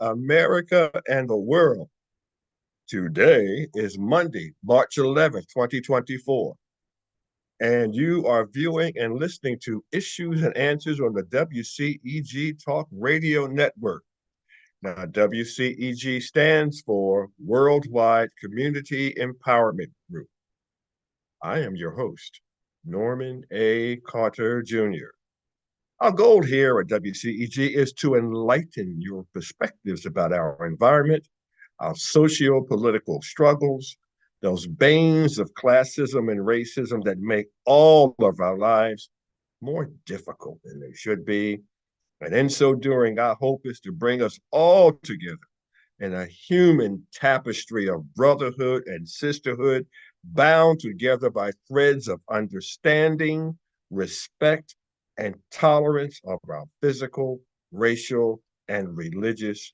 America, and the world. Today is Monday, March 11th, 2024, and you are viewing and listening to Issues and Answers on the WCEG Talk Radio Network. Now, WCEG stands for Worldwide Community Empowerment Group. I am your host, Norman A. Carter Jr. Our goal here at WCEG is to enlighten your perspectives about our environment, our socio-political struggles, those banes of classism and racism that make all of our lives more difficult than they should be. And in so doing, our hope is to bring us all together in a human tapestry of brotherhood and sisterhood, bound together by threads of understanding, respect, and tolerance of our physical, racial, and religious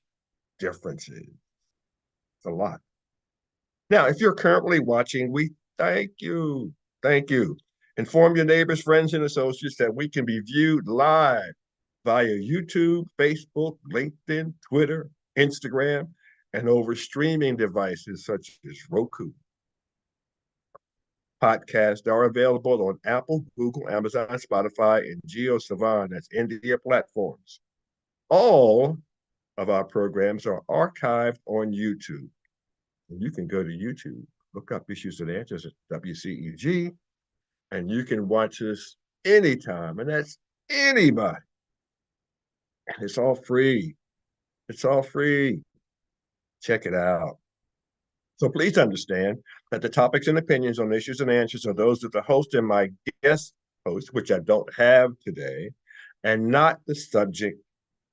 differences. It's a lot. Now, if you're currently watching, we thank you. Thank you. Inform your neighbors, friends, and associates that we can be viewed live via YouTube, Facebook, LinkedIn, Twitter, Instagram, and over streaming devices such as Roku. Podcasts are available on Apple, Google, Amazon, Spotify, and JioSaavn, that's India platforms. All of our programs are archived on YouTube. And you can go to YouTube, look up Issues and Answers at WCEG, and you can watch us anytime, and that's anybody. And it's all free. It's all free. Check it out. So please understand that the topics and opinions on Issues and Answers are those of the host and my guest host, which I don't have today, and not the subject,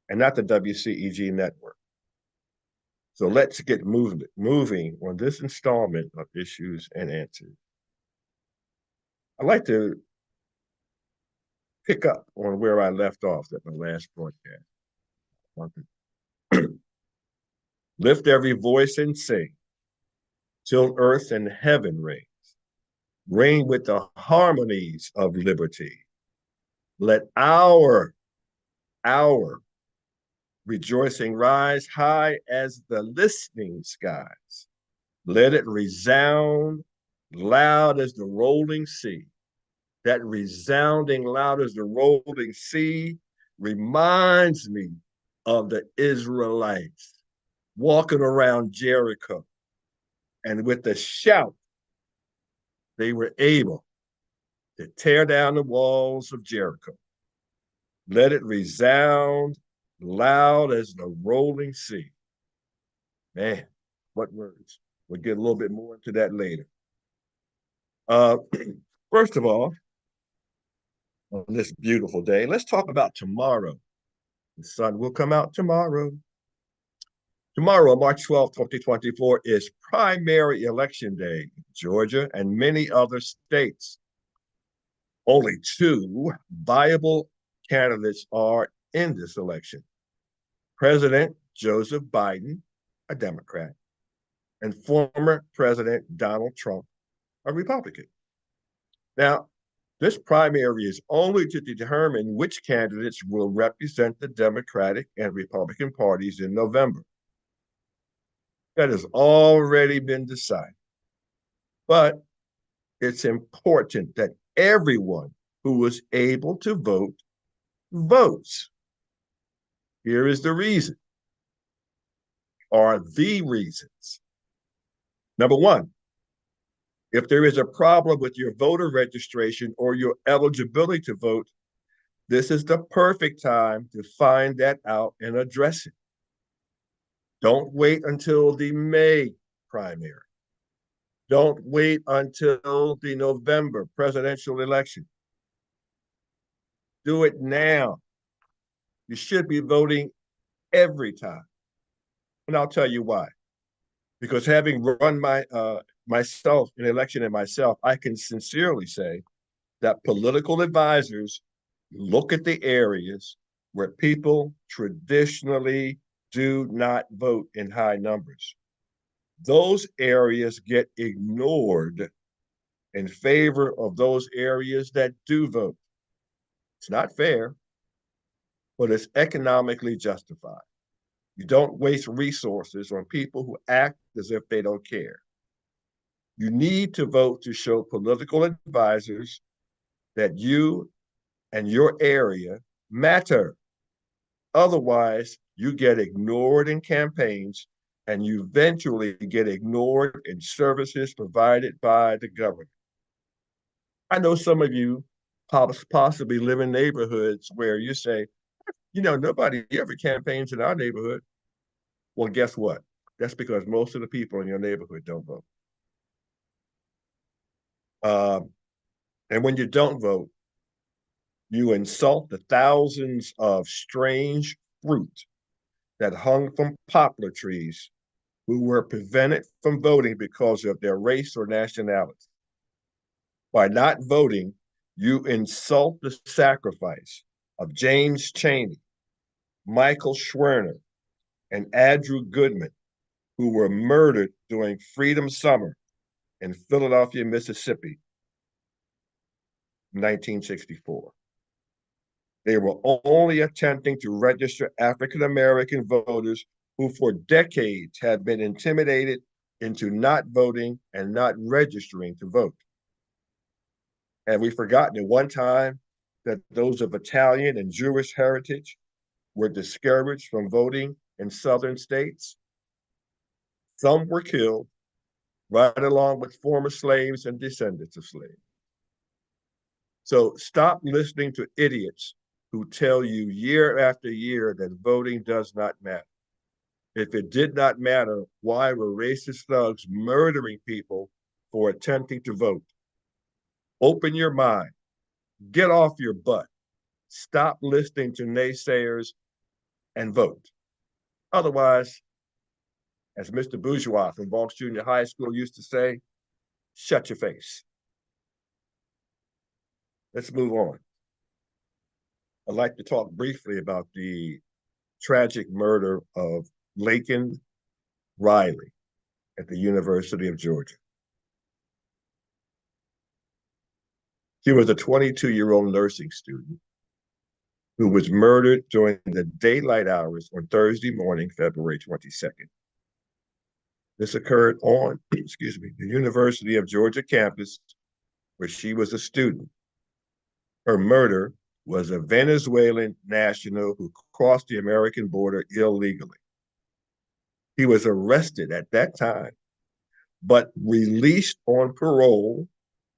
and not the WCEG network. So let's get moving on this installment of Issues and Answers. I'd like to pick up on where I left off at my last broadcast. Lift every voice and sing, till earth and heaven rings. Ring with the harmonies of liberty. Let our rejoicing rise high as the listening skies. Let it resound loud as the rolling sea. That resounding loud as the rolling sea reminds me of the Israelites walking around Jericho. And with the shout, they were able to tear down the walls of Jericho. Let it resound loud as the rolling sea. Man, what words? We'll get a little bit more into that later. First of all, on this beautiful day, let's talk about tomorrow. The sun will come out tomorrow. Tomorrow, March 12th, 2024, is primary election day in Georgia and many other states. Only two viable candidates are in this election. President Joseph Biden, a Democrat, and former President Donald Trump, a Republican. Now, this primary is only to determine which candidates will represent the Democratic and Republican parties in November. That has already been decided. But it's important that everyone who was able to vote votes. Here is the reason, or the reasons. Number one, if there is a problem with your voter registration or your eligibility to vote, this is the perfect time to find that out and address it. Don't wait until the May primary. Don't wait until the November presidential election. Do it now. You should be voting every time. And I'll tell you why. Because having run myself an election in myself, I can sincerely say that political advisors look at the areas where people traditionally do not vote in high numbers. Those areas get ignored in favor of those areas that do vote. It's not fair, but it's economically justified. You don't waste resources on people who act as if they don't care. You need to vote to show political advisors that you and your area matter. Otherwise, you get ignored in campaigns and you eventually get ignored in services provided by the government. I know some of you possibly live in neighborhoods where you say, nobody ever campaigns in our neighborhood. Well, guess what? That's because most of the people in your neighborhood don't vote. Um, and when you don't vote, you insult the thousands of strange fruit that hung from poplar trees who were prevented from voting because of their race or nationality. By not voting, you insult the sacrifice of James Chaney, Michael Schwerner, and Andrew Goodman, who were murdered during Freedom Summer in Philadelphia, Mississippi, 1964. They were only attempting to register African American voters who for decades had been intimidated into not voting and not registering to vote. Have we forgotten at one time that those of Italian and Jewish heritage were discouraged from voting in southern states? Some were killed, right along with former slaves and descendants of slaves. So stop listening to idiots who tell you year after year that voting does not matter. If it did not matter, why were racist thugs murdering people for attempting to vote? Open your mind. Get off your butt. Stop listening to naysayers and vote. Otherwise, as Mr. Bourgeois from Bronx Junior High School used to say, shut your face. Let's move on. I'd like to talk briefly about the tragic murder of Laken Riley at the University of Georgia. He was a 22-year-old nursing student who was murdered during the daylight hours on Thursday morning, February 22nd. This occurred on, the University of Georgia campus where she was a student. Her murder was a Venezuelan national who crossed the American border illegally. He was arrested at that time, but released on parole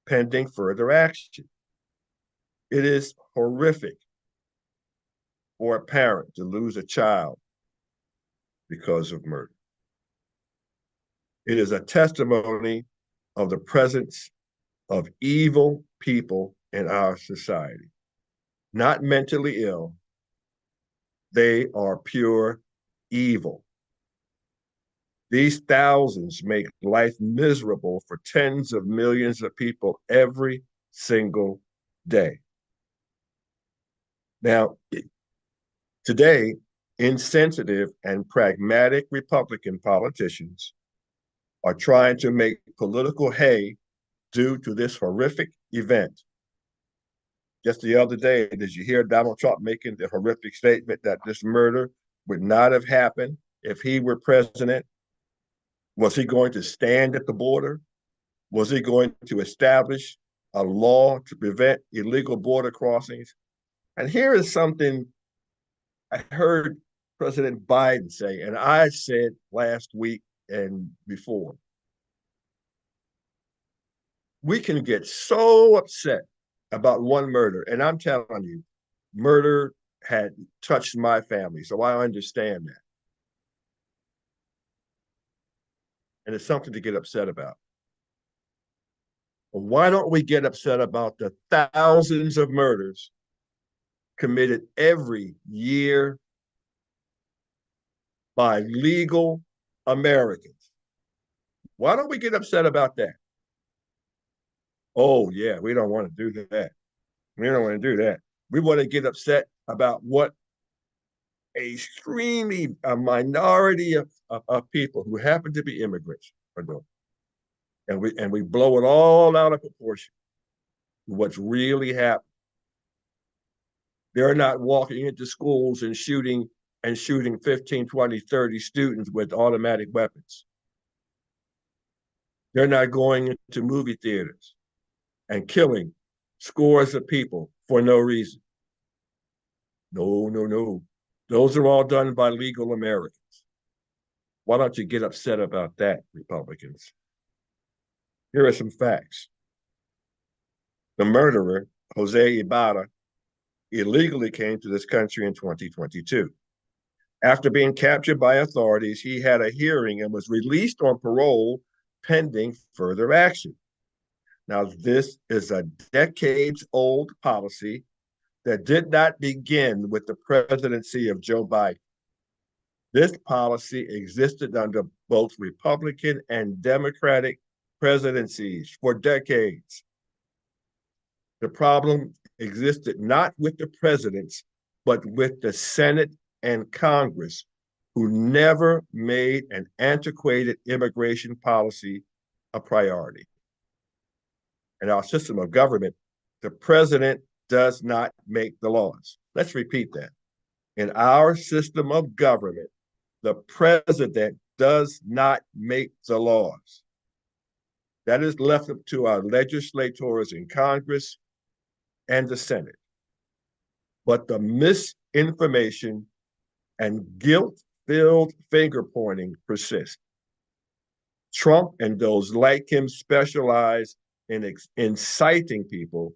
pending further action. It is horrific for a parent to lose a child because of murder. It is a testimony of the presence of evil people in our society. Not mentally ill, they are pure evil. These thousands make life miserable for tens of millions of people every single day. Now, today, insensitive and pragmatic Republican politicians are trying to make political hay due to this horrific event. Just the other day, did you hear Donald Trump making the horrific statement that this murder would not have happened if he were president? Was he going to stand at the border? Was he going to establish a law to prevent illegal border crossings? And here is something I heard President Biden say, and I said last week and before. We can get so upset about one murder, and I'm telling you, murder had touched my family, so I understand that. And it's something to get upset about. But why don't we get upset about the thousands of murders committed every year by legal Americans? Why don't we get upset about that? Oh, yeah, we don't want to do that. We don't want to do that. We want to get upset about what a minority of people who happen to be immigrants are doing. And we blow it all out of proportion to what's really happening. They're not walking into schools and shooting and shooting 15, 20, 30 students with automatic weapons. They're not going into movie theaters and killing scores of people for no reason. No, no, no. Those are all done by legal Americans. Why don't you get upset about that, Republicans? Here are some facts. The murderer, Jose Ibarra, illegally came to this country in 2022. After being captured by authorities, he had a hearing and was released on parole pending further action. Now, this is a decades-old policy that did not begin with the presidency of Joe Biden. This policy existed under both Republican and Democratic presidencies for decades. The problem existed not with the presidents, but with the Senate and Congress, who never made an antiquated immigration policy a priority. In our system of government, the president does not make the laws. Let's repeat that. In our system of government, the president does not make the laws. That is left up to our legislators in Congress and the Senate. But the misinformation and guilt-filled finger-pointing persist. Trump and those like him specialize in inciting people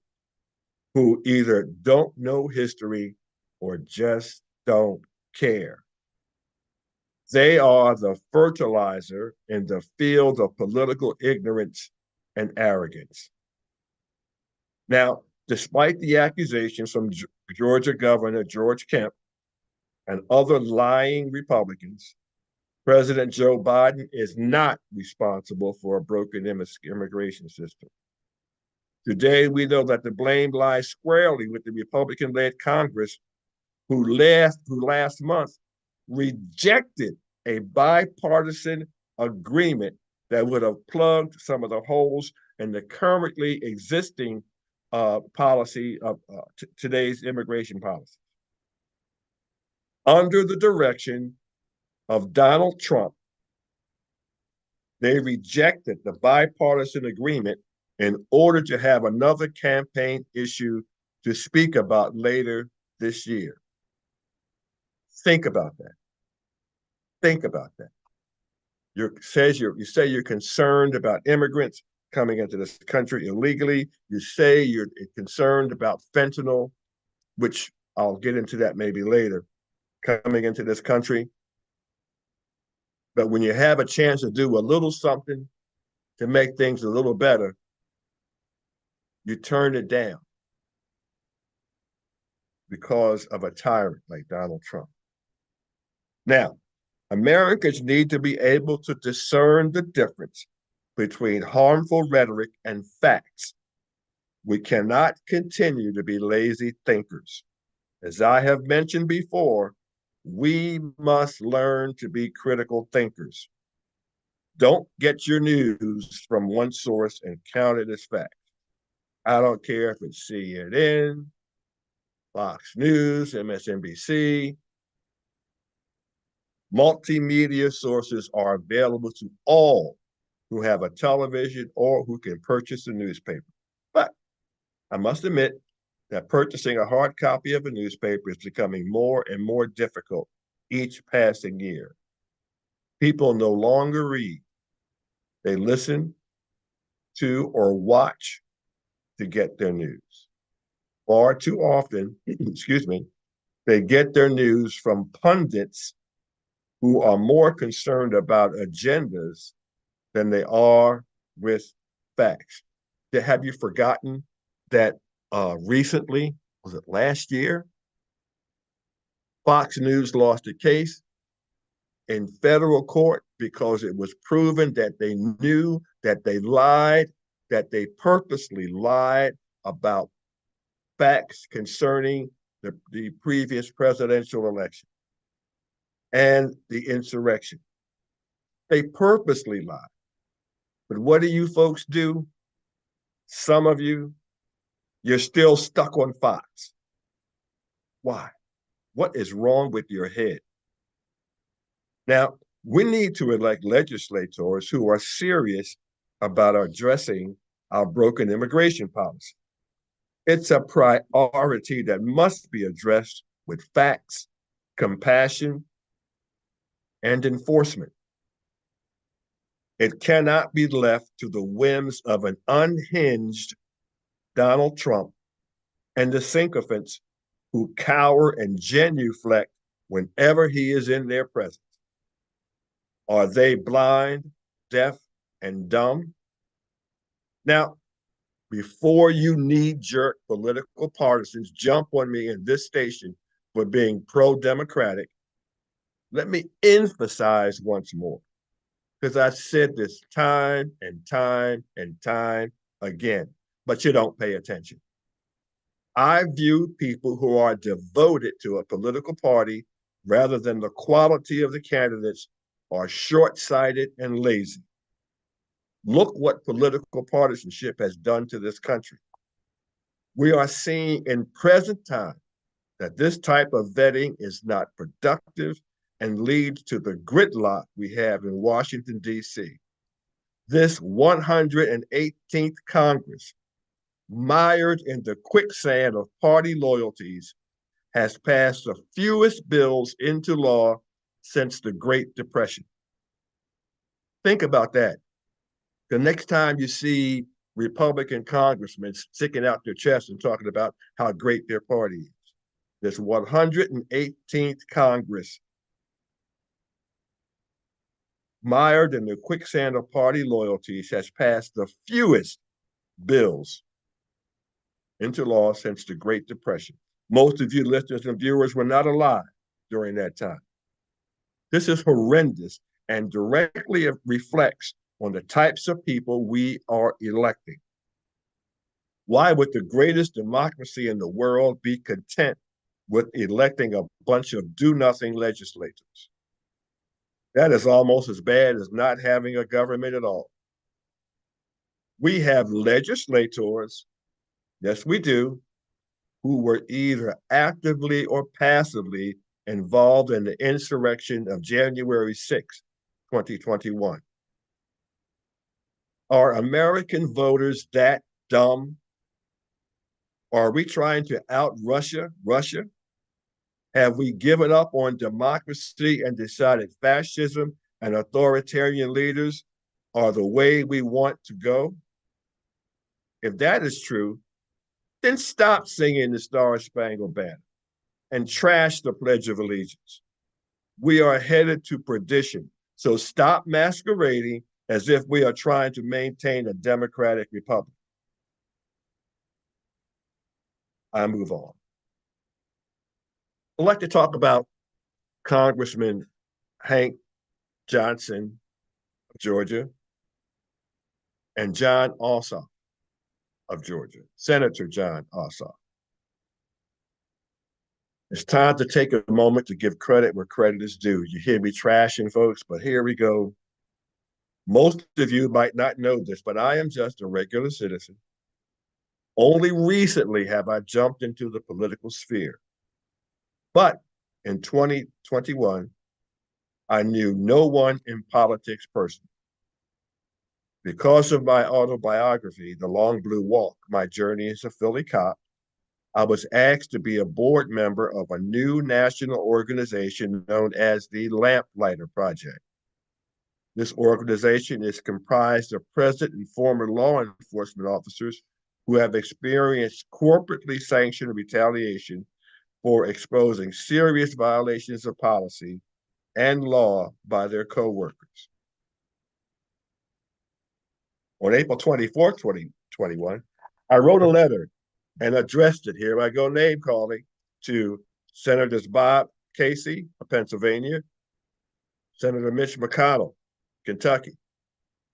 who either don't know history or just don't care. They are the fertilizer in the field of political ignorance and arrogance. Now, despite the accusations from Georgia Governor George Kemp and other lying Republicans, President Joe Biden is not responsible for a broken immigration system. Today, we know that the blame lies squarely with the Republican-led Congress, who last month rejected a bipartisan agreement that would have plugged some of the holes in the currently existing policy of today's immigration policy. Under the direction of Donald Trump, they rejected the bipartisan agreement in order to have another campaign issue to speak about later this year. Think about that. Think about that. You say you're concerned about immigrants coming into this country illegally. You say you're concerned about fentanyl, which I'll get into that maybe later, coming into this country. But when you have a chance to do a little something to make things a little better, you turn it down because of a tyrant like Donald Trump. Now, Americans need to be able to discern the difference between harmful rhetoric and facts. We cannot continue to be lazy thinkers. As I have mentioned before, we must learn to be critical thinkers. Don't get your news from one source and count it as fact. I don't care if it's CNN, Fox News, MSNBC. Multimedia sources are available to all who have a television or who can purchase a newspaper. But I must admit that purchasing a hard copy of a newspaper is becoming more and more difficult each passing year. People no longer read. They listen to or watch to get their news. Far too often, excuse me, they get their news from pundits who are more concerned about agendas than they are with facts. Have you forgotten that recently, was it last year, Fox News lost a case in federal court because it was proven that they knew that they lied, that they purposely lied about facts concerning the previous presidential election and the insurrection. They purposely lied. But what do you folks do? Some of you, you're still stuck on Fox. Why? What is wrong with your head? Now, we need to elect legislators who are serious about addressing our broken immigration policy. It's a priority that must be addressed with facts, compassion, and enforcement. It cannot be left to the whims of an unhinged Donald Trump and the sycophants who cower and genuflect whenever he is in their presence. Are they blind, deaf, and dumb? Now, before you knee-jerk political partisans jump on me in this station for being pro-democratic, let me emphasize once more, because I've said this time and time and time again, but you don't pay attention. I view people who are devoted to a political party rather than the quality of the candidates are short-sighted and lazy. Look what political partisanship has done to this country. We are seeing in present time that this type of vetting is not productive and leads to the gridlock we have in Washington, D.C. This 118th Congress, mired in the quicksand of party loyalties, has passed the fewest bills into law since the Great Depression. Think about that. The next time you see Republican congressmen sticking out their chest and talking about how great their party is, this 118th Congress, mired in the quicksand of party loyalties, has passed the fewest bills into law since the Great Depression. Most of you listeners and viewers were not alive during that time. This is horrendous and directly reflects on the types of people we are electing. Why would the greatest democracy in the world be content with electing a bunch of do-nothing legislators? That is almost as bad as not having a government at all. We have legislators, yes, we do, who were either actively or passively involved in the insurrection of January 6, 2021. Are American voters that dumb? Are we trying to out Russia? Have we given up on democracy and decided fascism and authoritarian leaders are the way we want to go? If that is true, then stop singing the Star Spangled Banner and trash the Pledge of Allegiance. We are headed to perdition. So stop masquerading as if we are trying to maintain a democratic republic. I move on. I'd like to talk about Congressman Hank Johnson of Georgia and John Ossoff of Georgia, Senator John Ossoff. It's time to take a moment to give credit where credit is due. You hear me trashing folks, but here we go. Most of you might not know this, but I am just a regular citizen. Only recently have I jumped into the political sphere. But in 2021, I knew no one in politics personally. Because of my autobiography, The Long Blue Walk, My Journey as a Philly Cop, I was asked to be a board member of a new national organization known as the Lamplighter Project. This organization is comprised of present and former law enforcement officers who have experienced corporately sanctioned retaliation for exposing serious violations of policy and law by their coworkers. On April 24, 2021, I wrote a letter and addressed it, here I go name calling, to Senators Bob Casey of Pennsylvania, Senator Mitch McConnell, Kentucky,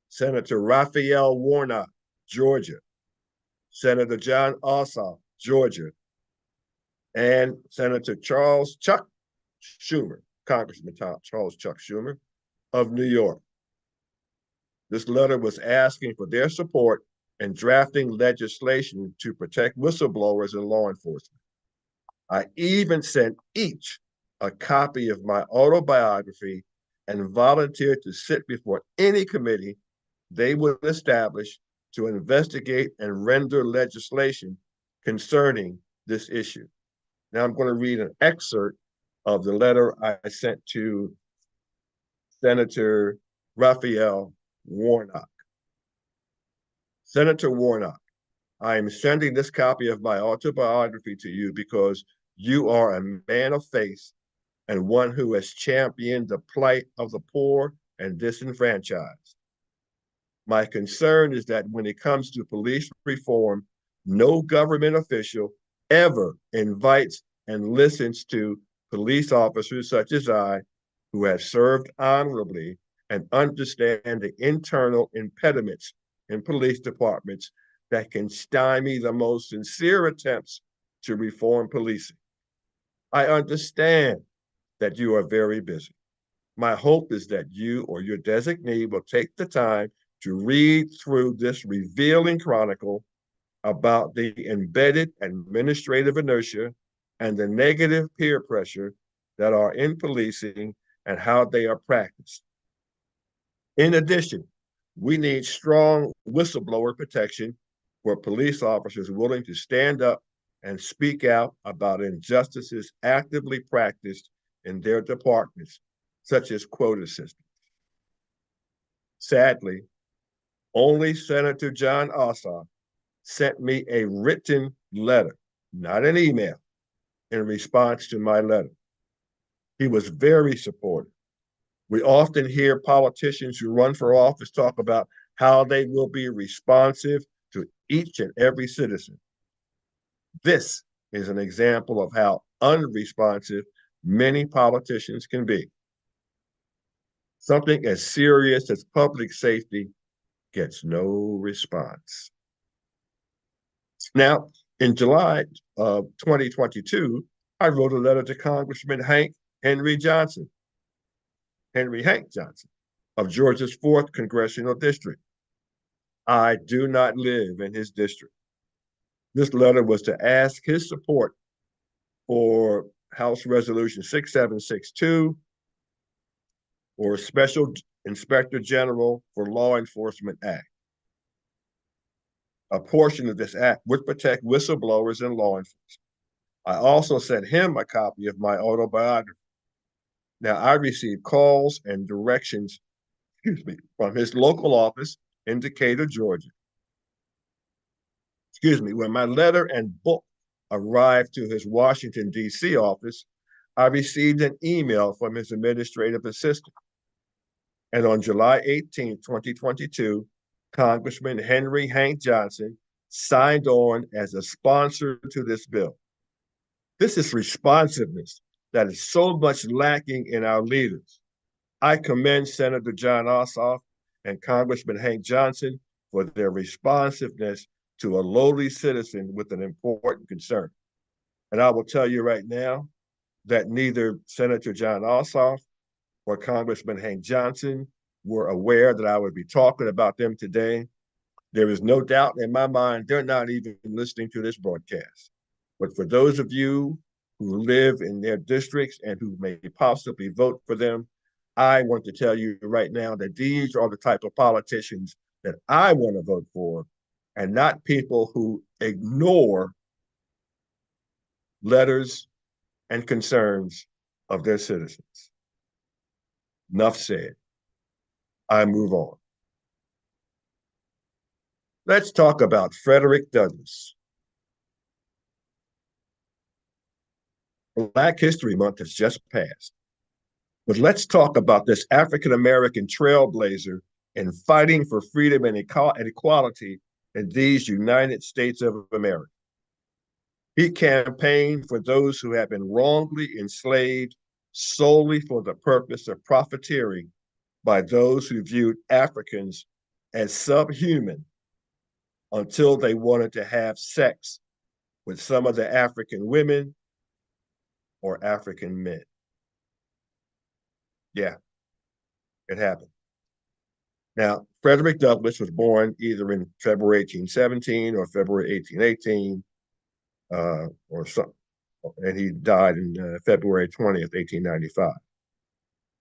Senator Raphael Warnock, Georgia, Senator John Ossoff, Georgia, and Senator Charles Chuck Schumer, Congressman Charles Chuck Schumer of New York. This letter was asking for their support in drafting legislation to protect whistleblowers and law enforcement. I even sent each a copy of my autobiography and volunteered to sit before any committee they would establish to investigate and render legislation concerning this issue. Now I'm going to read an excerpt of the letter I sent to Senator Raphael Warnock. Senator Warnock, I am sending this copy of my autobiography to you because you are a man of faith and one who has championed the plight of the poor and disenfranchised. My concern is that when it comes to police reform, no government official ever invites and listens to police officers such as I, who have served honorably and understand the internal impediments in police departments that can stymie the most sincere attempts to reform policing. I understand that you are very busy. My hope is that you or your designee will take the time to read through this revealing chronicle about the embedded administrative inertia and the negative peer pressure that are in policing and how they are practiced. In addition, we need strong whistleblower protection for police officers willing to stand up and speak out about injustices actively practiced in their departments, such as quota systems. Sadly, only Senator John Ossoff sent me a written letter, not an email, in response to my letter. He was very supportive. We often hear politicians who run for office talk about how they will be responsive to each and every citizen. This is an example of how unresponsive many politicians can be. Something as serious as public safety gets no response. Now, in July of 2022, I wrote a letter to Congressman Henry Hank Johnson of Georgia's 4th Congressional District. I do not live in his district. This letter was to ask his support for House Resolution 6762, or Special Inspector General for Law Enforcement Act. A portion of this act would protect whistleblowers and law enforcement. I also sent him a copy of my autobiography. Now, I received calls and directions, from his local office in Decatur, Georgia. When my letter and book arrived to his Washington, D.C. office, I received an email from his administrative assistant. And on July 18, 2022, Congressman Hank Johnson signed on as a sponsor to this bill. This is responsiveness that is so much lacking in our leaders. I commend Senator John Ossoff and Congressman Hank Johnson for their responsiveness to a lowly citizen with an important concern. And I will tell you right now that neither Senator John Ossoff or Congressman Hank Johnson were aware that I would be talking about them today. There is no doubt in my mind they're not even listening to this broadcast. But for those of you who live in their districts and who may possibly vote for them, I want to tell you right now that these are the type of politicians that I want to vote for, and not people who ignore letters and concerns of their citizens. Enough said. I move on. Let's talk about Frederick Douglass. Black History Month has just passed. But let's talk about this African-American trailblazer in fighting for freedom and equality in these United States of America. He campaigned for those who have been wrongly enslaved solely for the purpose of profiteering by those who viewed Africans as subhuman until they wanted to have sex with some of the African women or African men. Yeah, it happened. Now, Frederick Douglass was born either in February 1817 or February 1818, or something, and he died in February 20th, 1895.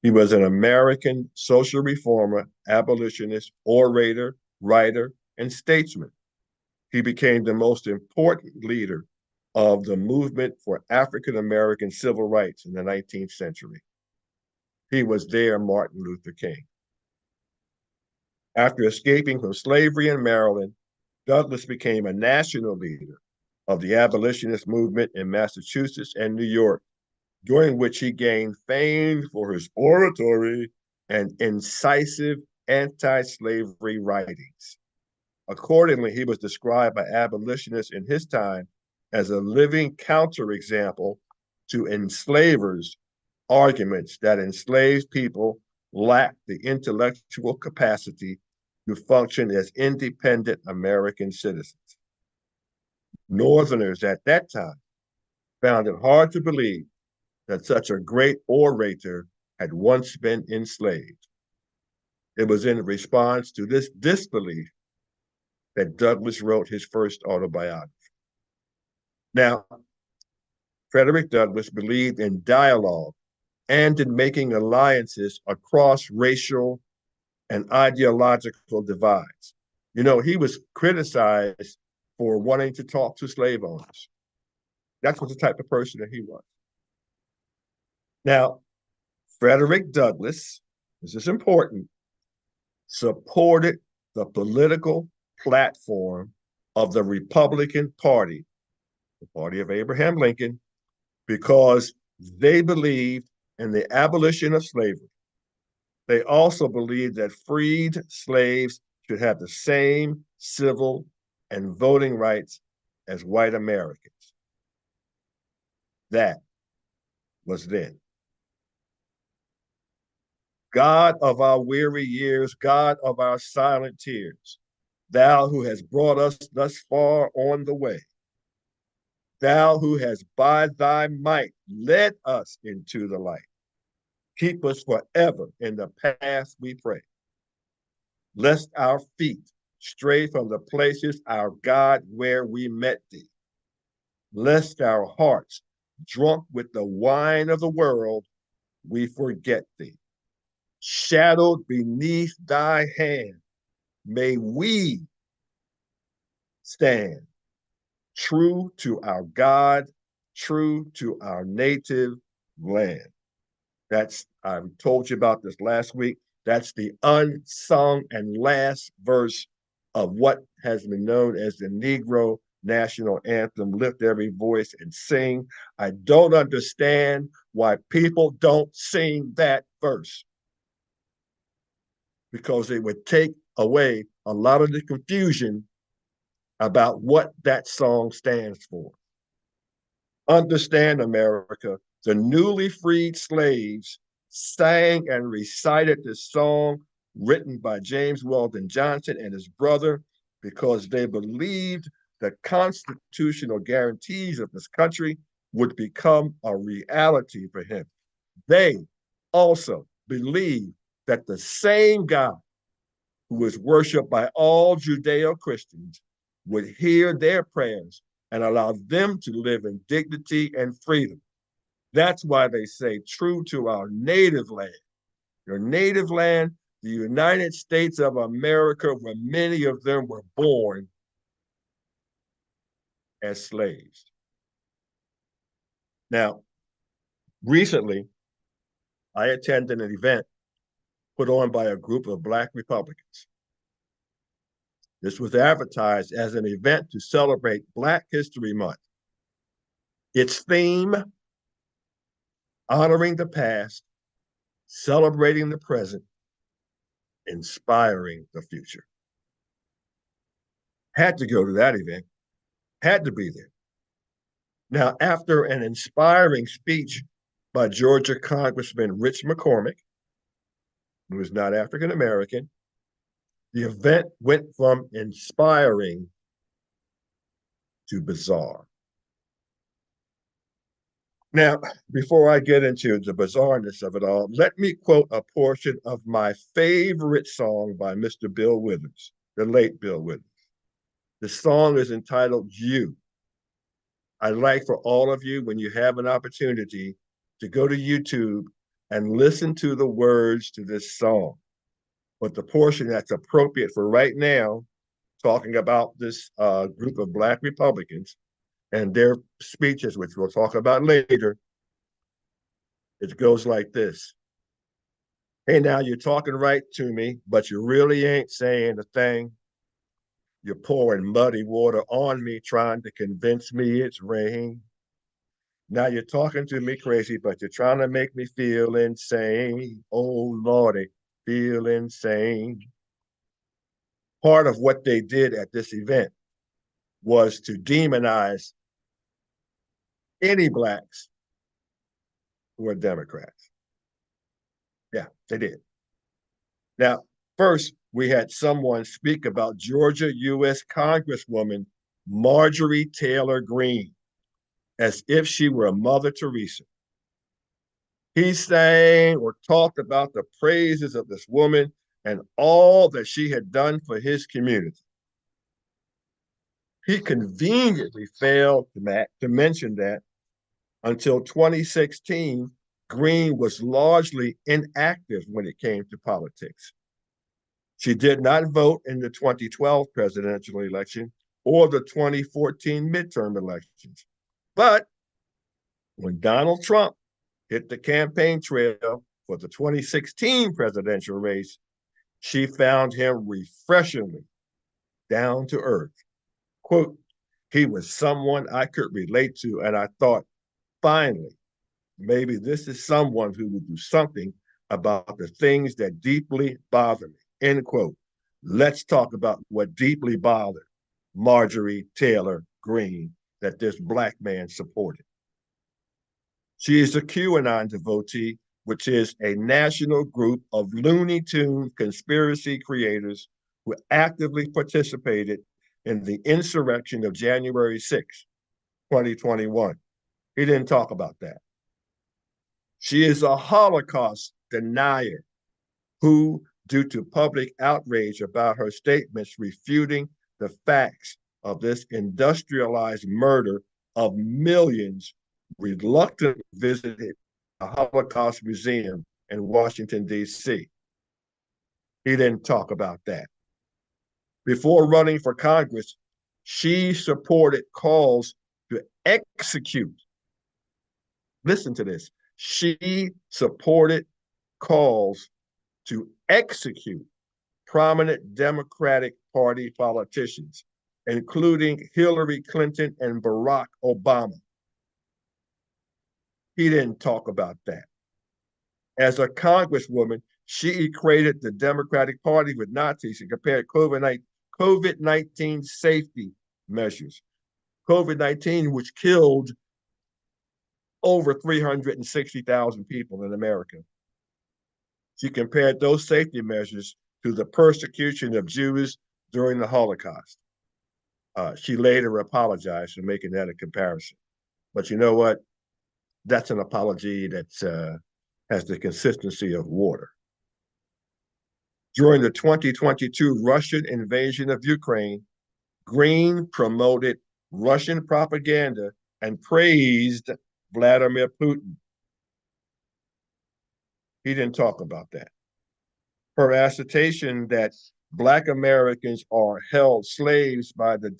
He was an American social reformer, abolitionist, orator, writer, and statesman. He became the most important leader of the movement for African American civil rights in the 19th century. He was their Martin Luther King. After escaping from slavery in Maryland, Douglass became a national leader of the abolitionist movement in Massachusetts and New York, during which he gained fame for his oratory and incisive anti-slavery writings. Accordingly, he was described by abolitionists in his time as a living counterexample to enslavers' arguments that enslaved people lacked the intellectual capacity to function as independent American citizens. Northerners at that time found it hard to believe that such a great orator had once been enslaved. It was in response to this disbelief that Douglass wrote his first autobiography. Now, Frederick Douglass believed in dialogue and in making alliances across racial and ideological divides. You know, he was criticized for wanting to talk to slave owners. That's what the type of person that he was. Now, Frederick Douglass, this is important, supported the political platform of the Republican Party, the party of Abraham Lincoln, because they believed in the abolition of slavery. They also believed that freed slaves should have the same civil and voting rights as white Americans. That was then. God of our weary years, God of our silent tears, thou who hast brought us thus far on the way, thou who hast by thy might led us into the light, keep us forever in the path we pray, lest our feet stray from the places, our God, where we met thee, lest our hearts, drunk with the wine of the world, we forget thee. Shadowed beneath thy hand, may we stand true to our God, true to our native land. I told you about this last week. That's the unsung and last verse of what has been known as the Negro National Anthem. Lift every voice and sing. I don't understand why people don't sing that verse, because it would take away a lot of the confusion about what that song stands for. Understand, America, the newly freed slaves sang and recited this song written by James Weldon Johnson and his brother because they believed the constitutional guarantees of this country would become a reality for him. They also believed that the same God who is worshiped by all Judeo-Christians would hear their prayers and allow them to live in dignity and freedom. That's why they say true to our native land. Your native land, the United States of America, where many of them were born as slaves. Now, recently, I attended an event put on by a group of Black Republicans. This was advertised as an event to celebrate Black History Month. Its theme, honoring the past, celebrating the present, inspiring the future. Had to go to that event, had to be there. Now, after an inspiring speech by Georgia Congressman Rich McCormick, who is not African American, the event went from inspiring to bizarre. Now, before I get into the bizarreness of it all, let me quote a portion of my favorite song by Mr. Bill Withers, the late Bill Withers. The song is entitled You. I'd like for all of you, when you have an opportunity, to go to YouTube and listen to the words to this song. But the portion that's appropriate for right now, talking about this group of Black Republicans and their speeches, which we'll talk about later, it goes like this. Hey, now you're talking right to me, but you really ain't saying a thing. You're pouring muddy water on me, trying to convince me it's rain. Now you're talking to me crazy, but you're trying to make me feel insane. Oh, Lordy, feel insane. Part of what they did at this event was to demonize any Blacks who are Democrats. Yeah, they did. Now, first, we had someone speak about Georgia U.S. Congresswoman Marjorie Taylor Greene as if she were a Mother Teresa. He sang or talked about the praises of this woman and all that she had done for his community. He conveniently failed to mention that until 2016, Greene was largely inactive when it came to politics. She did not vote in the 2012 presidential election or the 2014 midterm elections. But when Donald Trump hit the campaign trail for the 2016 presidential race, she found him refreshingly down to earth. Quote, he was someone I could relate to, and I thought, finally, maybe this is someone who will do something about the things that deeply bother me, end quote. Let's talk about what deeply bothered Marjorie Taylor Greene that this Black man supported. She is a QAnon devotee, which is a national group of Looney Tune conspiracy creators who actively participated in the insurrection of January 6, 2021. He didn't talk about that. She is a Holocaust denier who, due to public outrage about her statements refuting the facts of this industrialized murder of millions, reluctantly visited a Holocaust museum in Washington, D.C. He didn't talk about that. Before running for Congress, she supported calls to execute. Listen to this. She supported calls to execute prominent Democratic Party politicians, including Hillary Clinton and Barack Obama. He didn't talk about that. As a congresswoman, she equated the Democratic Party with Nazis and compared COVID-19 safety measures. COVID-19, which killed over 360,000 people in America. She compared those safety measures to the persecution of Jews during the Holocaust. She later apologized for making that a comparison. But you know what? That's an apology that has the consistency of water. During the 2022 Russian invasion of Ukraine, Greene promoted Russian propaganda and praised Vladimir Putin. He didn't talk about that. Her assertion that Black Americans are held slaves by the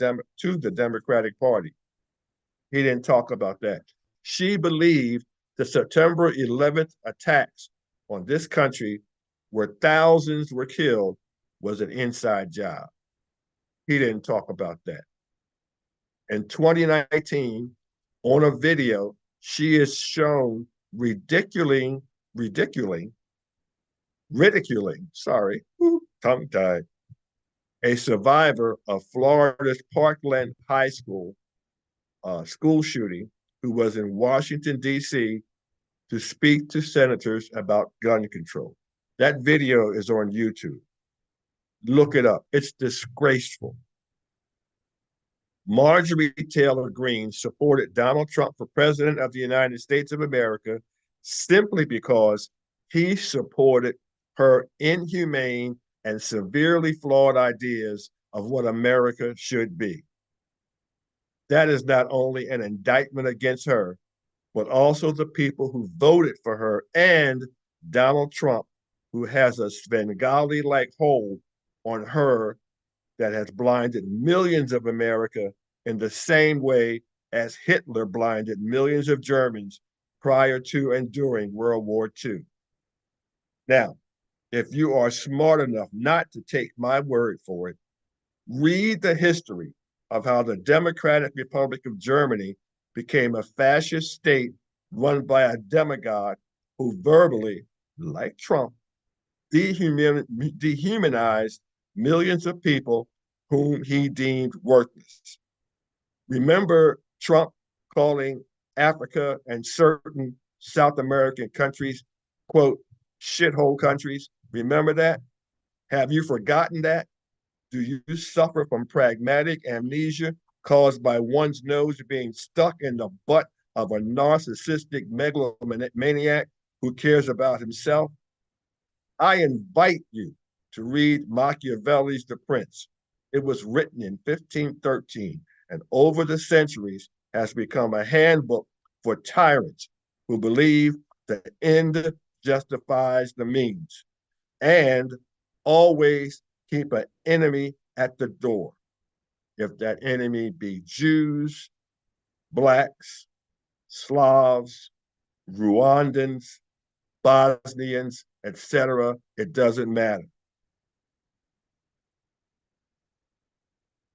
Democratic Party. He didn't talk about that. She believed the September 11th attacks on this country, where thousands were killed, was an inside job. He didn't talk about that. In 2019, on a video, she is shown ridiculing, tongue-tied, a survivor of Florida's Parkland High School school shooting who was in Washington, D.C. to speak to senators about gun control. That video is on YouTube. Look it up. It's disgraceful. Marjorie Taylor Greene supported Donald Trump for president of the United States of America simply because he supported her inhumane and severely flawed ideas of what America should be. That is not only an indictment against her, but also the people who voted for her and Donald Trump, who has a Svengali-like hold on her that has blinded millions of America in the same way as Hitler blinded millions of Germans prior to and during World War II. Now, if you are smart enough not to take my word for it, read the history of how the Democratic Republic of Germany became a fascist state run by a demagogue who verbally, like Trump, dehumanized millions of people whom he deemed worthless. Remember Trump calling Africa and certain South American countries, quote, shithole countries? Remember that? Have you forgotten that? Do you suffer from pragmatic amnesia caused by one's nose being stuck in the butt of a narcissistic megalomaniac who cares about himself? I invite you to read Machiavelli's The Prince. It was written in 1513 and over the centuries has become a handbook for tyrants who believe the end justifies the means and always keep an enemy at the door. If that enemy be Jews, Blacks, Slavs, Rwandans, Bosnians, etc., it doesn't matter.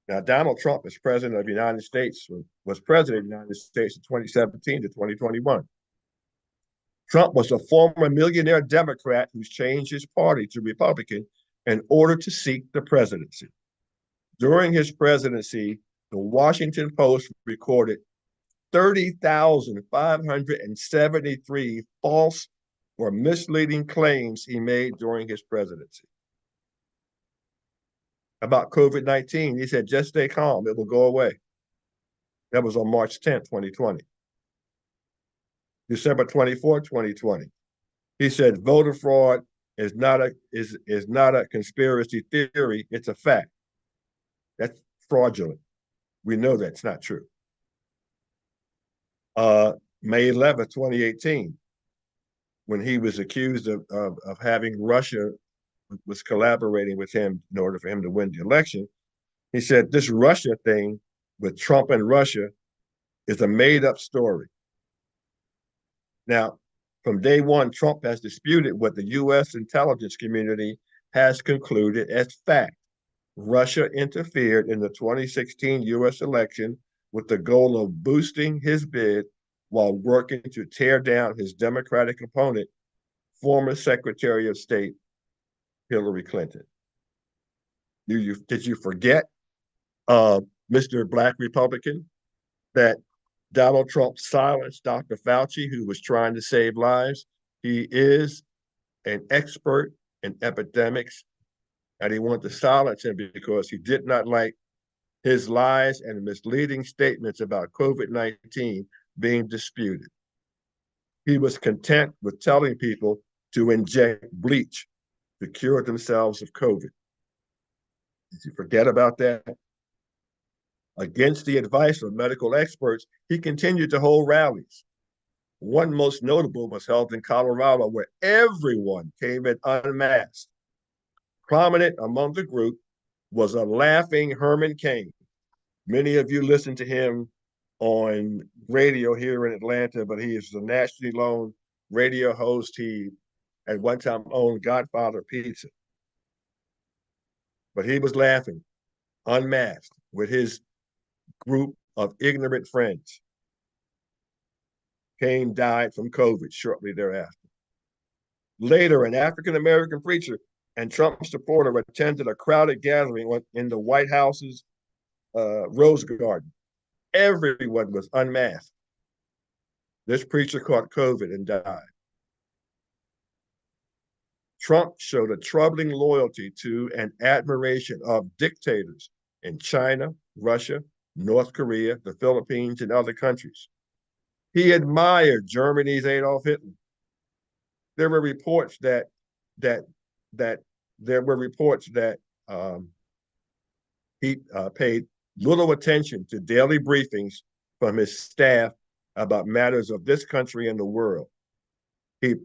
Now, Donald Trump is president of the United States, was president of the United States in 2017 to 2021. Trump was a former millionaire Democrat who's changed his party to Republican in order to seek the presidency. During his presidency, the Washington Post recorded 30,573 false or misleading claims he made during his presidency. About COVID-19, he said, just stay calm, it will go away. That was on March 10th, 2020. December 24th, 2020. He said voter fraud is not a conspiracy theory, it's a fact. That's fraudulent. We know that's not true. May 11th, 2018, when he was accused of having Russia was collaborating with him in order for him to win the election, he said this Russia thing with Trump and Russia is a made-up story. Now, from day one, Trump has disputed what the U.S. intelligence community has concluded as fact. Russia interfered in the 2016 U.S. election with the goal of boosting his bid while working to tear down his Democratic opponent, former Secretary of State Hillary Clinton. Did you forget, Mr. Black Republican, that Donald Trump silenced Dr. Fauci, who was trying to save lives? He is an expert in epidemics, and he wanted to silence him because he did not like his lies and misleading statements about COVID-19 being disputed. He was content with telling people to inject bleach to cure themselves of COVID. Did you forget about that? Against the advice of medical experts, he continued to hold rallies. One most notable was held in Colorado, where everyone came in unmasked. Prominent among the group was a laughing Herman Cain. Many of you listen to him on radio here in Atlanta, but he is a nationally known radio host. He at one time owned Godfather Pizza. But he was laughing, unmasked, with his group of ignorant friends. Cain died from COVID shortly thereafter. Later, an African-American preacher and Trump supporter attended a crowded gathering in the White House's Rose Garden. Everyone was unmasked. This preacher caught COVID and died. Trump showed a troubling loyalty to and admiration of dictators in China, Russia, North Korea, the Philippines, and other countries. He admired Germany's Adolf Hitler. There were reports that he paid little attention to daily briefings from his staff about matters of this country and the world. He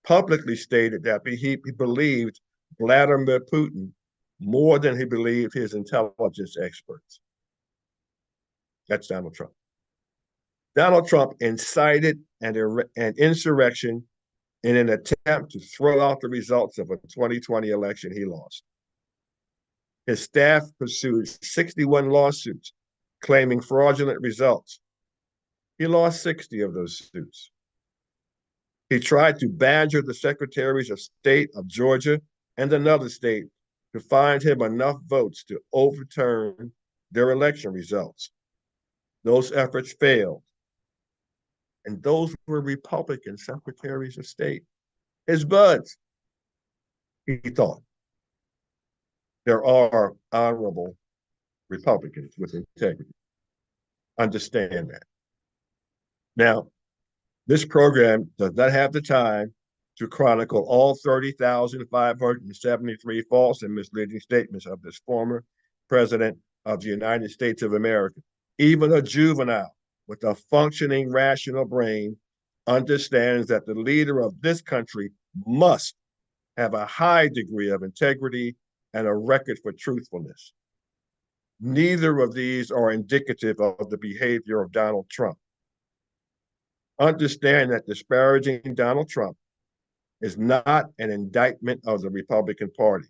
publicly stated that he believed Vladimir Putin more than he believed his intelligence experts. That's Donald Trump. Donald Trump incited an insurrection in an attempt to throw out the results of a 2020 election he lost. His staff pursued 61 lawsuits claiming fraudulent results. He lost 60 of those suits. He tried to badger the secretaries of state of Georgia and another state to find him enough votes to overturn their election results. Those efforts failed. And those were Republican secretaries of state, his buds. He thought there are honorable Republicans with integrity. Understand that. Now, this program does not have the time to chronicle all 30,573 false and misleading statements of this former president of the United States of America. Even a juvenile with a functioning rational brain understands that the leader of this country must have a high degree of integrity and a record for truthfulness. Neither of these are indicative of the behavior of Donald Trump. Understand that disparaging Donald Trump is not an indictment of the Republican Party.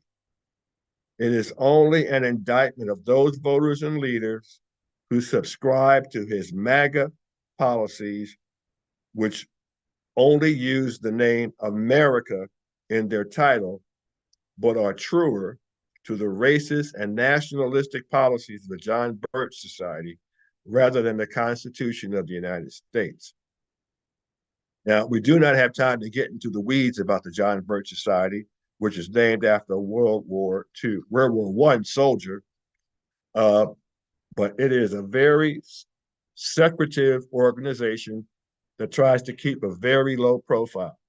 It is only an indictment of those voters and leaders who subscribe to his MAGA policies, which only use the name America in their title, but are truer to the racist and nationalistic policies of the John Birch Society rather than the Constitution of the United States. Now, we do not have time to get into the weeds about the John Birch Society, which is named after a World War I soldier, but it is a very secretive organization that tries to keep a very low profile.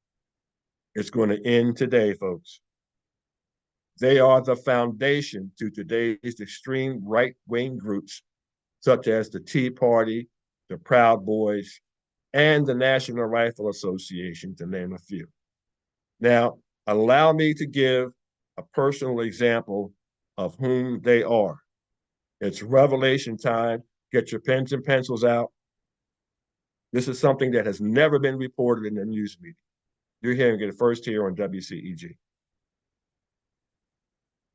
It's going to end today, folks. They are the foundation to today's extreme right-wing groups, such as the Tea Party, the Proud Boys, and the National Rifle Association, to name a few. Now, allow me to give a personal example of whom they are. It's revelation time. Get your pens and pencils out. This is something that has never been reported in the news media. You're hearing it first here on WCEG.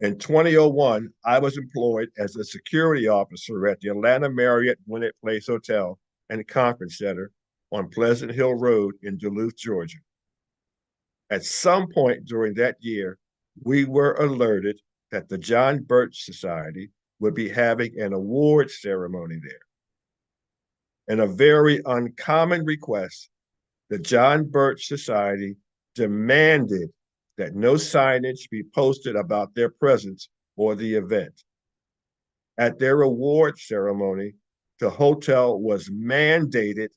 In 2001, I was employed as a security officer at the Atlanta Marriott Gwinnett Place Hotel and Conference Center on Pleasant Hill Road in Duluth, Georgia. At some point during that year, we were alerted that the John Birch Society would be having an award ceremony there. In a very uncommon request, the John Birch Society demanded that no signage be posted about their presence or the event. At their award ceremony, the hotel was mandated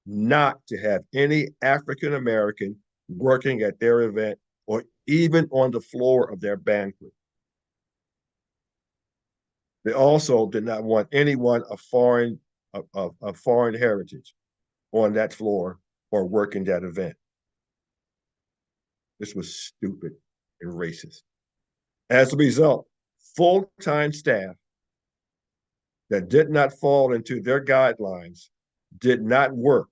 not to have any African American working at their event or even on the floor of their banquet. They also did not want anyone of foreign heritage on that floor or working that event. This was stupid and racist. As a result, full-time staff that did not fall into their guidelines did not work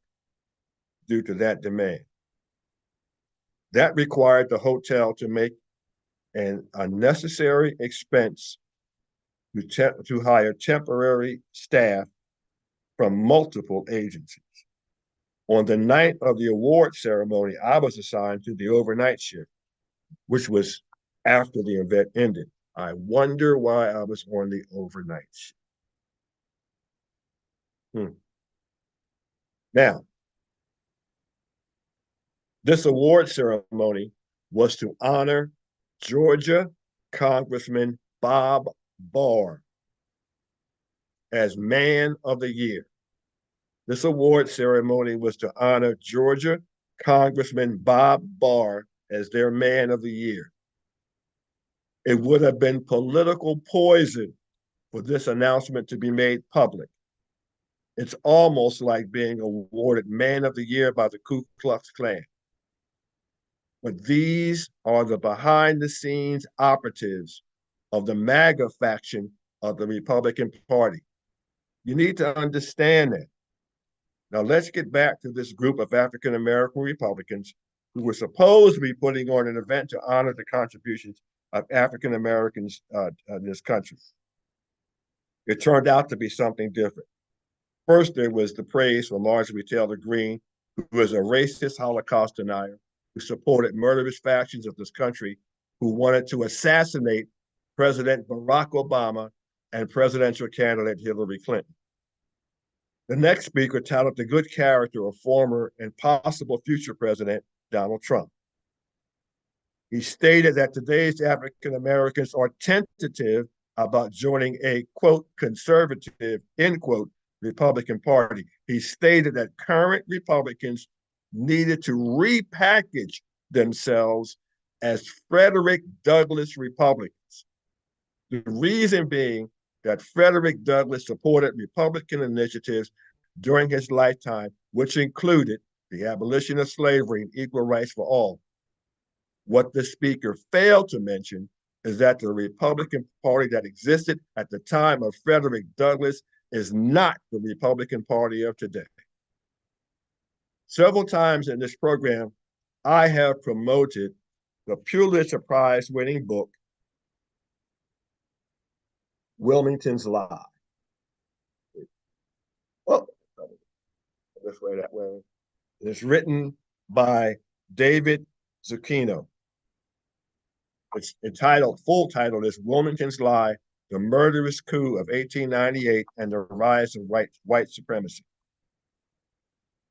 due to that demand. That required the hotel to make an unnecessary expense to hire temporary staff from multiple agencies. On the night of the award ceremony, I was assigned to the overnight shift, which was after the event ended. I wonder why I was on the overnight shift. Now, this award ceremony was to honor Georgia Congressman Bob Barr as Man of the Year. This award ceremony was to honor Georgia Congressman Bob Barr as their Man of the Year. It would have been political poison for this announcement to be made public. It's almost like being awarded Man of the Year by the Ku Klux Klan. But these are the behind-the-scenes operatives of the MAGA faction of the Republican Party. You need to understand that. Now let's get back to this group of African-American Republicans who were supposed to be putting on an event to honor the contributions of African-Americans in this country. It turned out to be something different. First, there was the praise for Marjorie Taylor Greene, who was a racist Holocaust denier, who supported murderous factions of this country who wanted to assassinate President Barack Obama and presidential candidate Hillary Clinton. The next speaker touted the good character of former and possible future President Donald Trump. He stated that today's African Americans are tentative about joining a, quote, conservative, end quote, Republican Party. He stated that current Republicans needed to repackage themselves as Frederick Douglass Republicans. The reason being that Frederick Douglass supported Republican initiatives during his lifetime, which included the abolition of slavery and equal rights for all. What the speaker failed to mention is that the Republican Party that existed at the time of Frederick Douglass is not the Republican Party of today. Several times in this program, I have promoted the Pulitzer Prize-winning book, Wilmington's Lie. Oh, this way, that way. It's written by David Zucchino. It's entitled, full title is Wilmington's Lie, The Murderous Coup of 1898 and the Rise of White Supremacy.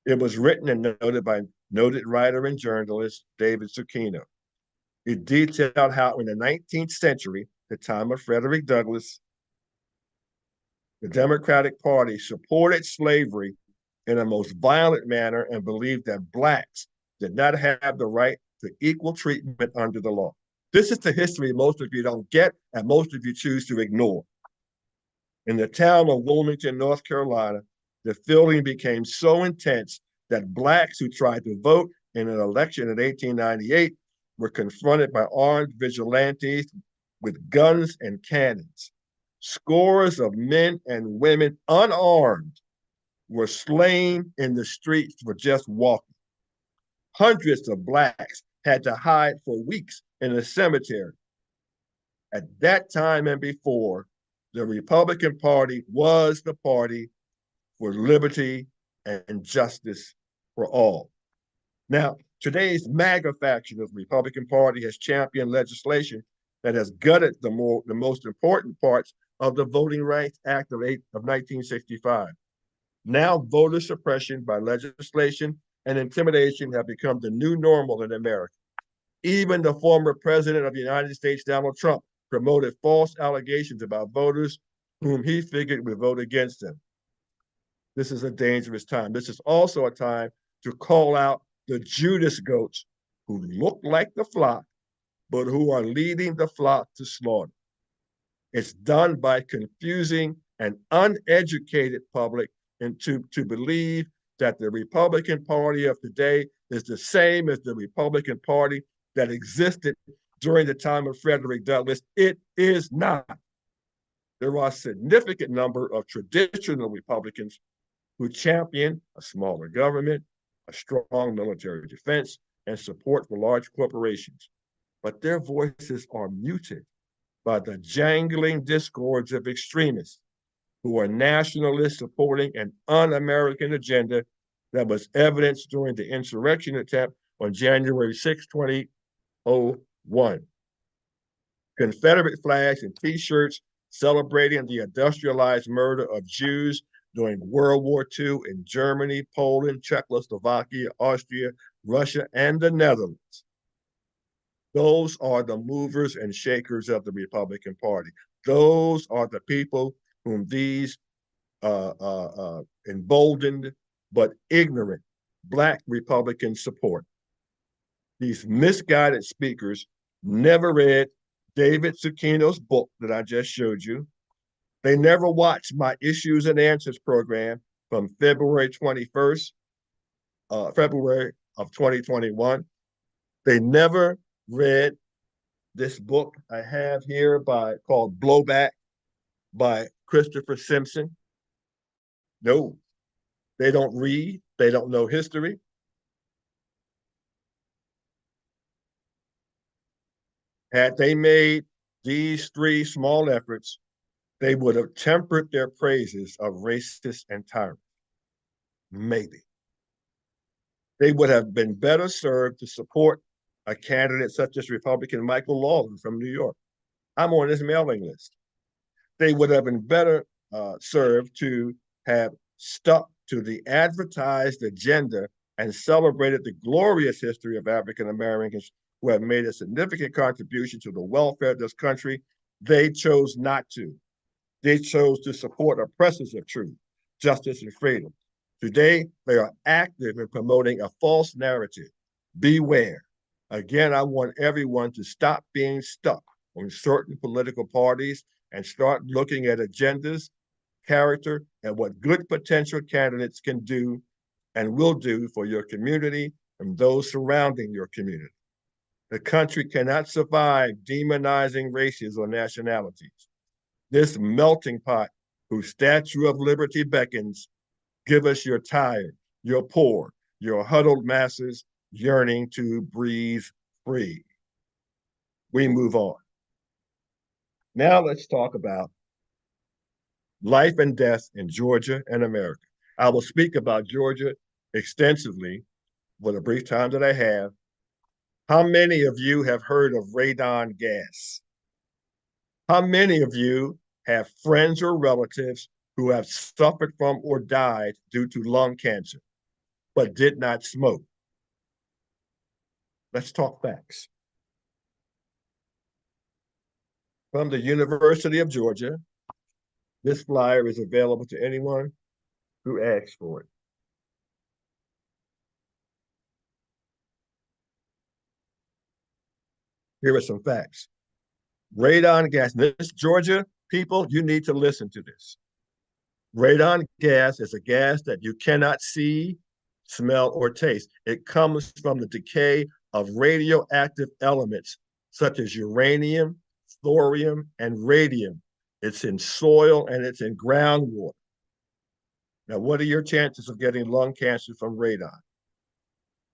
It was written and noted by noted writer and journalist David Zucchino. It detailed how in the 19th century, the time of Frederick Douglass, the Democratic Party supported slavery in a most violent manner and believed that Blacks did not have the right to equal treatment under the law. This is the history most of you don't get and most of you choose to ignore. In the town of Wilmington, North Carolina, the feeling became so intense that Blacks who tried to vote in an election in 1898 were confronted by armed vigilantes with guns and cannons. Scores of men and women unarmed were slain in the streets for just walking. Hundreds of Blacks had to hide for weeks in a cemetery. At that time and before, the Republican Party was the party for liberty and justice for all. Now, today's MAGA faction of the Republican Party has championed legislation that has gutted the most important parts of the Voting Rights Act of 1965. Now, voter suppression by legislation and intimidation have become the new normal in America. Even the former president of the United States, Donald Trump, promoted false allegations about voters whom he figured would vote against him. This is a dangerous time. This is also a time to call out the Judas goats who look like the flock, but who are leading the flock to slaughter. It's done by confusing an uneducated public into to believe that the Republican Party of today is the same as the Republican Party that existed during the time of Frederick Douglass. It is not. There are a significant number of traditional Republicans who champion a smaller government, a strong military defense, and support for large corporations. But their voices are muted by the jangling discords of extremists who are nationalists supporting an un-American agenda that was evidenced during the insurrection attempt on January 6, 2001. Confederate flags and T-shirts celebrating the industrialized murder of Jews during World War II in Germany, Poland, Czechoslovakia, Austria, Russia, and the Netherlands. Those are the movers and shakers of the Republican Party. Those are the people whom these emboldened but ignorant Black Republicans support. These misguided speakers never read David Zucchino's book that I just showed you. They never watched my Issues and Answers program from February 21st, February of 2021. They never read this book I have here called Blowback by Christopher Simpson. No, they don't read. They don't know history. Had they made these three small efforts, they would have tempered their praises of racists and tyrants. Maybe. They would have been better served to support a candidate such as Republican Michael Lawler from New York. I'm on his mailing list. They would have been better served to have stuck to the advertised agenda and celebrated the glorious history of African Americans who have made a significant contribution to the welfare of this country. They chose not to. They chose to support oppressors of truth, justice, and freedom. Today, they are active in promoting a false narrative. Beware. Again, I want everyone to stop being stuck on certain political parties and start looking at agendas, character, and what good potential candidates can do and will do for your community and those surrounding your community. The country cannot survive demonizing races or nationalities. This melting pot whose Statue of Liberty beckons, give us your tired, your poor, your huddled masses yearning to breathe free. We move on. Now let's talk about life and death in Georgia and America. I will speak about Georgia extensively for the brief time that I have. How many of you have heard of radon gas? How many of you have friends or relatives who have suffered from or died due to lung cancer, but did not smoke? Let's talk facts. From the University of Georgia, this flyer is available to anyone who asks for it. Here are some facts. Radon gas. This Georgia people, you need to listen to this. Radon gas is a gas that you cannot see, smell, or taste. It comes from the decay of radioactive elements such as uranium, thorium, and radium. It's in soil and it's in groundwater. Now, what are your chances of getting lung cancer from radon?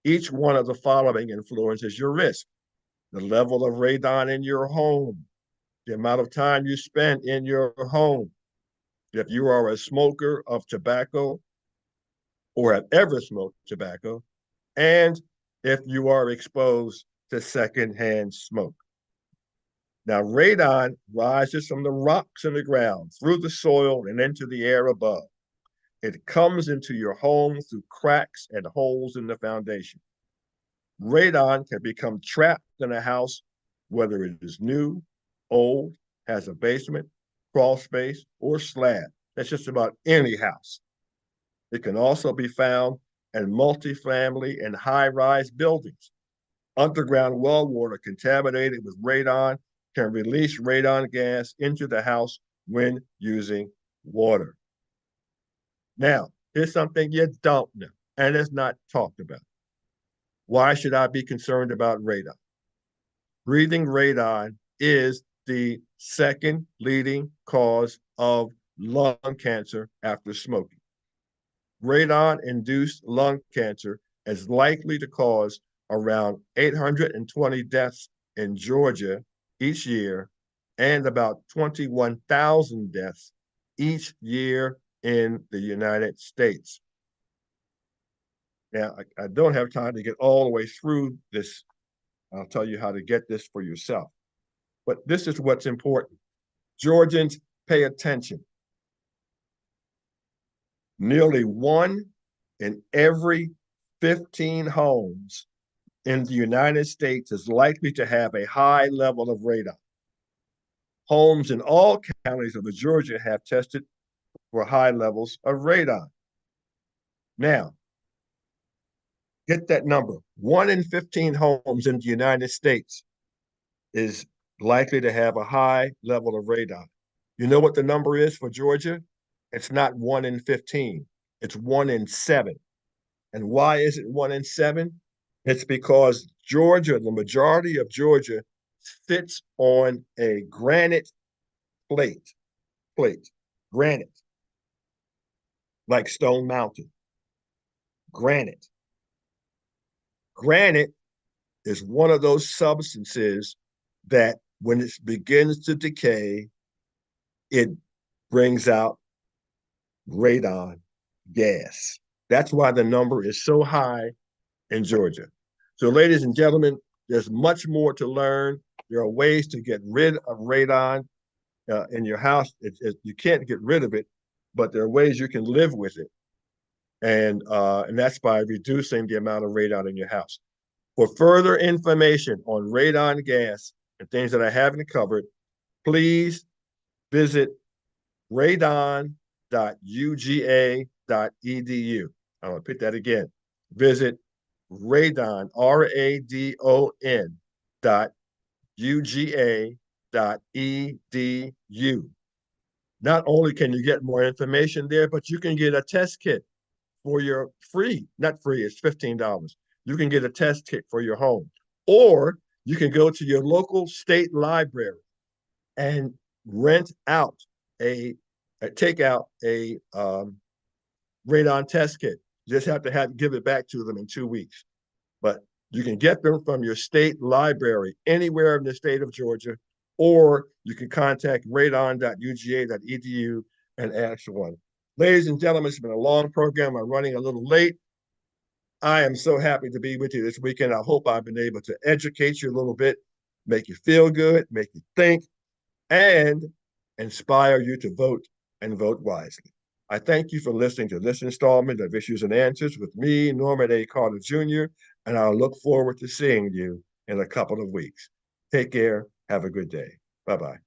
Each one of the following influences your risk: the level of radon in your home, the amount of time you spend in your home, if you are a smoker of tobacco or have ever smoked tobacco, and if you are exposed to secondhand smoke. Now, radon rises from the rocks in the ground, through the soil, and into the air above. It comes into your home through cracks and holes in the foundation. Radon can become trapped in a house, whether it is new, old, has a basement, crawl space, or slab. That's just about any house. It can also be found in multifamily and high-rise buildings. Underground well water contaminated with radon can release radon gas into the house when using water. Now, here's something you don't know, and it's not talked about. Why should I be concerned about radon? Breathing radon is the second leading cause of lung cancer after smoking. Radon-induced lung cancer is likely to cause around 820 deaths in Georgia each year and about 21,000 deaths each year in the United States. Now, I don't have time to get all the way through this. I'll tell you how to get this for yourself. But this is what's important. Georgians, pay attention. Nearly 1 in every 15 homes in the United States is likely to have a high level of radon. Homes in all counties of the Georgia have tested for high levels of radon. Now, get that number. 1 in 15 homes in the United States is likely to have a high level of radon. You know what the number is for Georgia? It's not 1 in 15. It's 1 in 7. And why is it 1 in 7? It's because Georgia, the majority of Georgia, sits on a granite plate, granite, like Stone Mountain, granite. Granite is one of those substances that when it begins to decay, it brings out radon gas. That's why the number is so high in Georgia. So, ladies and gentlemen, there's much more to learn. There are ways to get rid of radon in your house. You can't get rid of it, but there are ways you can live with it, and that's by reducing the amount of radon in your house. For further information on radon gas and things that I haven't covered, please visit radon.uga.edu. I'm going to put that again. Visit radon, RADON .uga.edu. Not only can you get more information there, but you can get a test kit for your free, not free, it's $15. You can get a test kit for your home. Or you can go to your local state library and rent out take out a radon test kit. You just have to give it back to them in 2 weeks. But you can get them from your state library anywhere in the state of Georgia, or you can contact radon.uga.edu and ask for one. Ladies and gentlemen, it's been a long program. I'm running a little late. I am so happy to be with you this weekend. I hope I've been able to educate you a little bit, make you feel good, make you think, and inspire you to vote and vote wisely. I thank you for listening to this installment of Issues and Answers with me, Norman A. Carter Jr., and I'll look forward to seeing you in a couple of weeks. Take care. Have a good day. Bye-bye.